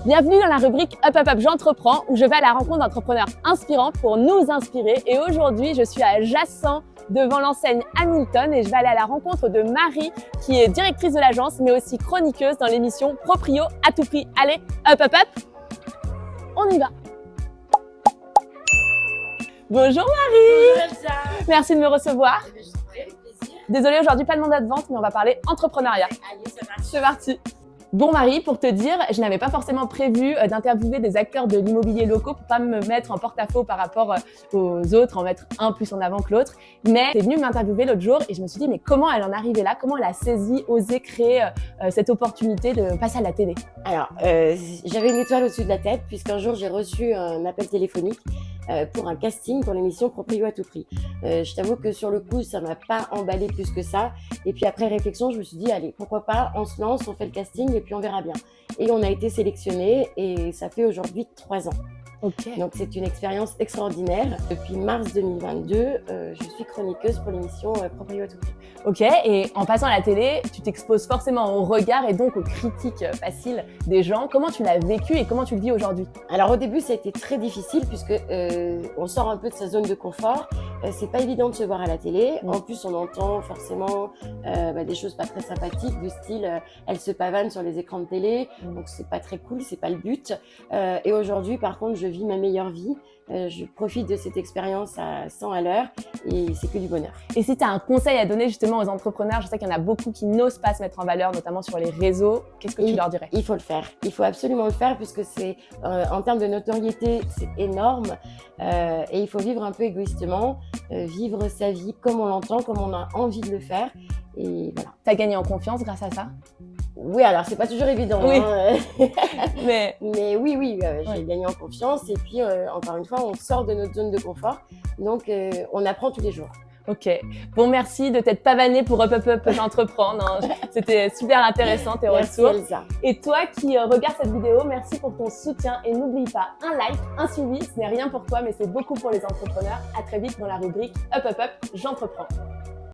Bienvenue dans la rubrique Up Up Up J'entreprends où je vais à la rencontre d'entrepreneurs inspirants pour nous inspirer. Et aujourd'hui, je suis à Jassan devant l'enseigne Hamilton et je vais aller à la rencontre de Marie qui est directrice de l'agence mais aussi chroniqueuse dans l'émission Proprio à tout prix. Allez, Up Up Up, on y va. Bonjour Marie. Bonjour Elsa. Merci de me recevoir. Je t'en prie, avec plaisir. Désolée, aujourd'hui pas de mandat de vente mais on va parler entrepreneuriat. Allez, ça marche. C'est parti. Bon Marie, pour te dire, je n'avais pas forcément prévu d'interviewer des acteurs de l'immobilier locaux pour pas me mettre en porte-à-faux par rapport aux autres, en mettre un plus en avant que l'autre. Mais t'es venue m'interviewer l'autre jour et je me suis dit mais comment elle en est arrivée là? Comment elle a saisi, osé créer cette opportunité de passer à la télé? Alors, j'avais une étoile au-dessus de la tête puisqu'un jour j'ai reçu un appel téléphonique pour un casting pour l'émission Proprio à tout prix. Je t'avoue que sur le coup, ça m'a pas emballé plus que ça. Et puis après réflexion, je me suis dit, allez, pourquoi pas, on se lance, on fait le casting et puis on verra bien. Et on a été sélectionnés et ça fait aujourd'hui 3 ans. Ok. Donc c'est une expérience extraordinaire. Depuis mars 2022, je suis chroniqueuse pour l'émission Proprio à tout prix. Ok, et en passant à la télé, tu t'exposes forcément au regard et donc aux critiques faciles des gens. Comment tu l'as vécu et comment tu le vis aujourd'hui? Alors au début, ça a été très difficile puisque on sort un peu de sa zone de confort. C'est pas évident de se voir à la télé. En plus, on entend forcément des choses pas très sympathiques du style elle se pavane sur les écrans de télé. Donc c'est pas très cool, c'est pas le but. Et aujourd'hui, par contre, je vis ma meilleure vie. Je profite de cette expérience à 100 à l'heure et c'est que du bonheur. Et si tu as un conseil à donner justement aux entrepreneurs, je sais qu'il y en a beaucoup qui n'osent pas se mettre en valeur, notamment sur les réseaux, qu'est-ce que tu leur dirais? Il faut le faire. Il faut absolument le faire puisque c'est en termes de notoriété, c'est énorme et il faut vivre un peu égoïstement, vivre sa vie comme on l'entend, comme on a envie de le faire et voilà. Tu as gagné en confiance grâce à ça? Oui, alors c'est pas toujours évident, Oui. hein. Mais Mais oui, j'ai Oui. gagné en confiance et puis encore une fois, on sort de notre zone de confort, donc on apprend tous les jours. ok. Bon, merci de t'être pavané pour Up Up Up J'entreprends. C'était super intéressant tes Merci ressources. Elsa. Et toi qui regardes cette vidéo, merci pour ton soutien et n'oublie pas un like, un suivi. Ce n'est rien pour toi, mais c'est beaucoup pour les entrepreneurs. À très vite dans la rubrique Up Up Up J'entreprends.